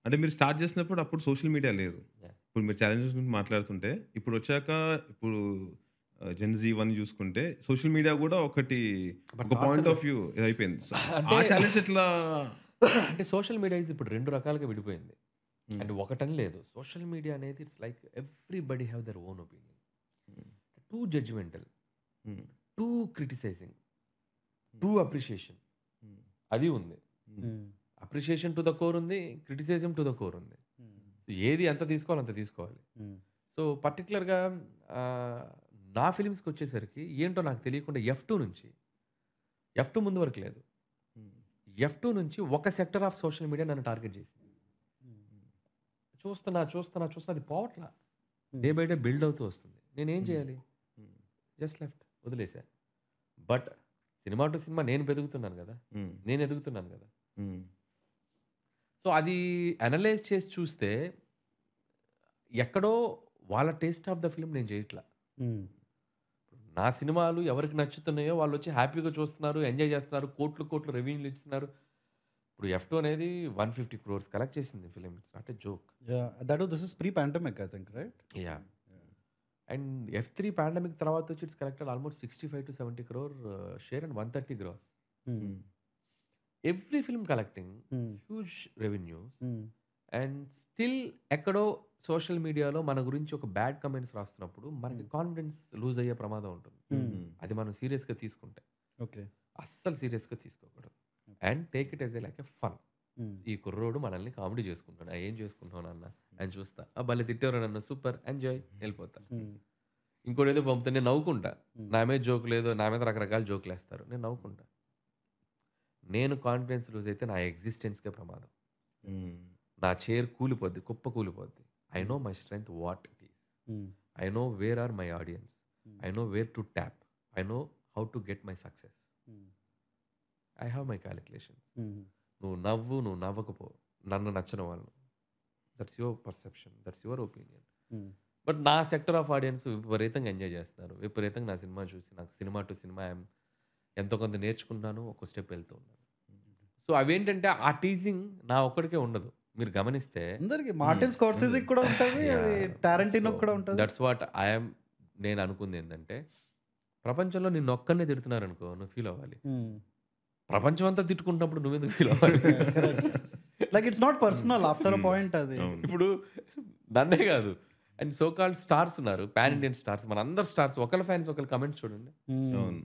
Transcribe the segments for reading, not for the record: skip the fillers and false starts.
అంటే మీరు స్టార్ట్ చేసినప్పుడు అప్పుడు సోషల్ మీడియా లేదు. యాహ్! ఇప్పుడు మీరు ఛాలెంజెస్ గురించి మాట్లాడుతుంటే, ఇప్పుడొచ్చాక ఇప్పుడు జెన్-జీ ఇవన్నీ చూసుకుంటే సోషల్ మీడియా గూడా బట్ ఒక పాయింట్ టార్చర్ ఆఫ్ వ్యూ ఇదయిపోయింది. అంటే ఆ ఛాలెంజ్ ఎట్లా? అంటే సోషల్ మీడియా ఇప్పుడు 2 రకాలుగా విడిపోయింది. హ్మ్. అంటే ఒకటని లేదు. సోషల్ మీడియా అనేది it's like everybody have their own opinion. హ్మ్. టూ జడ్జ్‌మెంటల్, హ్మ్. టూ క్రిటిసైజింగ్, టూ అప్రిషియేషన్ హ్మ్. అది ఉంది. హ్మ్. అప్రిషియేషన్ టు ద కోర్ ఉంది. క్రిటిసిజం టు ద కోర్ ఉంది. హ్మ్. ఏది ఎంత తీసుకోవాలో అంత తీసుకోవాలి. హ్మ్. సో, పర్టిక్యులర్‌గా నా ఫిల్మ్స్‌కొచ్చేసరికి ఏంటో నాకు తెలియకుండా ఎఫ్2 ముందు వరకు లేదు. హ్మ్. ఎఫ్2 నుంచి ఒక సెక్టర్ ఆఫ్ సోషల్ మీడియా నన్ను టార్గెట్ చేసింది. చూస్తున్నా అది పోవట్లా. డే బై డే బిల్డ్ అవుతూ వస్తుంది. నేనేం చేయాలి? హ్మ్. జస్ట్ లెఫ్ట్ వదిలేసా. బట్ సినిమా టు సినిమా నేను ఎదుగుతున్నాను గదా! హ్మ్. నేను ఎదుగుతున్నాను గదా! హ్మ్. సో, అది అనలైజ్ చేసి చూస్తే ఎక్కడో వాళ్ళ టేస్ట్ ఆఫ్ ద ఫిల్మ్ నేను చేయట్లా. హ్మ్. నా సినిమాలు ఎవరికి నచ్చుతున్నాయో వాళ్ళొచ్చి హ్యాపీగా చూస్తున్నారు, ఎంజాయ్ చేస్తున్నారు, కోట్లు రెవెన్యూలు ఇస్తున్నారు. ఇప్పుడు ఎఫ్2 అనేది 150 క్రోర్స్ కలెక్ట్ చేసింది film. It's not a joke. Yeah. This is pre-pandemic, I think, right? Yeah! And ఎఫ్3 పాండమిక్ తర్వాత వచ్చి it's collected almost 65-70 crore share and 130 gross. Hmm. Every film collecting Hmm. Huge revenues Hmm. And still ఎక్కడో social మీడియాలో మన గురించి ఒక bad comments రాస్తున్నప్పుడు మనకి కాన్ఫిడెన్స్ లూజ్ అయ్యే ప్రమాదం ఉంటుంది. హ్మ్. అది మనం సీరియస్‌గా తీసుకుంటే. Okay. అస్సలు సీరియస్‌గా తీసుకోకూడదు. And take it as like a fun. Hmm. ఈ కుర్రోడు మనల్ని కామెడీ చేసుకుంటున్నాడు. ఏం చేసుకుంటున్నావు నాన్న అని చూస్తా. భలే తిట్టారు నన్ను సూపర్ ఎంజాయ్ వెళ్ళిపోతా. Hmm. ఇంకోటేదో పంపితే నేను నవ్వుకుంటా. నా మీద జోక్ లేదు. నా మీద రకరకాల జోకులేస్తారు. నేను నవ్వుకుంటా. నేను కాన్ఫిడెన్స్ లూజ్ అయితే నా ఎగ్జిస్టెన్స్‌కే ప్రమాదం. హ్మ్. నా చైర్ కూలిపోద్ది. కుప్ప కూలిపోద్ది. I know my strength what it is. Hmm. I know where are my audience. I know where to tap. I know how to get my success. Hmm. I have my calculations. Hmm. నువ్వు నవ్వకపో. నన్ను నచ్చని వాళ్ళు. That's your perception. That's your opinion. Hmm. But నా sector of audience విపరీతంగా enjoy చేస్తున్నారు. విపరీతంగా నా సినిమా చూసి నాకు సినిమా టు సినిమా ఎంతో కొంత నేర్చుకుంటున్నాను. ఒక స్టెప్ వెళ్తూ ఉన్నాను. సో అవేంటంటే ఆ టీజింగ్ నా ఒక్కడికే ఉండదు. మీరు గమనిస్తే అందరికి మార్టిన్ స్కార్సెజీకి కూడా ఉంటుంది, అది టారెంటినోకి కూడా ఉంటుంది. దట్స్ వాట్ ఐఎమ్ నేను అనుకుంది ఏంటంటే ప్రపంచంలో నిన్ను ఒక్కనే తిడుతున్నారనుకో నువ్వు ఫీల్ అవ్వాలి. ప్రపంచం అంతా తిట్టుకుంటున్నప్పుడు నువ్వెందుకు ఫీల్ అవ్వాలి? Like it's not personal after a point. అది ఇప్పుడు నన్నే కాదు అండ్ సో కాల్డ్ స్టార్స్ ఉన్నారు, పాన్ ఇండియన్ స్టార్స్, మన అందరు స్టార్స్ ఒకళ్ళ ఫ్యాన్స్ ఒకళ్ళ కమెంట్స్ చూడండి అవును.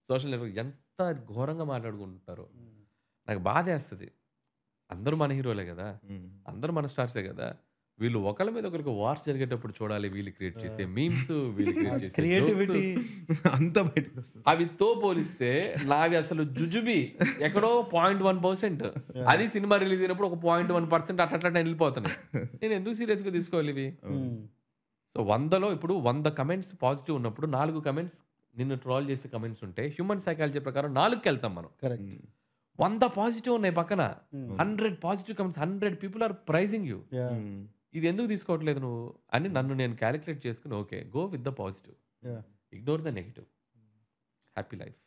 సోషల్ నెట్వర్క్ ఎంత ఘోరంగా మాట్లాడుకుంటారో నాకు బాధేస్తుంది. అందరూ మన హీరోలే కదా, హ్మ్. అందరూ మన స్టార్సే కదా, వీళ్ళు ఒకళ్ళ మీద ఒకరికి వార్స్ జరిగేటప్పుడు చూడాలి. వీళ్ళు క్రియేట్ చేసే మీమ్స్, వీళ్ళు క్రియేట్ చేసే క్రియేటివిటీ అంతా బయటకొస్తది. అవితో పోలిస్తే నావి అసలు జుజుబి ఎక్కడో 0.1%. అది సినిమా రిలీజ్ అయినప్పుడు ఒక 0.1% అట్లా వెళ్ళిపోతున్నాయి. నేను ఎందుకు సీరియస్గా తీసుకోవాలి ఇవి? సో 100లో ఇప్పుడు 100 కమెంట్స్ పాజిటివ్ ఉన్నప్పుడు 4 కమెంట్స్ నిన్ను ట్రోల్ చేసే కమెంట్స్ ఉంటే హ్యూమన్ సైకాలజీ ప్రకారం 4కి వెళ్తాం మనం. కరెక్ట్. 100 పాజిటివ్ ఉన్నాయి పక్కన, 100 positive comments, 100 people are praising you. Hmm. ఇది ఎందుకు తీసుకోవట్లేదు నువ్వు అని నన్ను నేను క్యాలిక్యులేట్ చేసుకుని okay go with the positive, ignore the negative, happy life.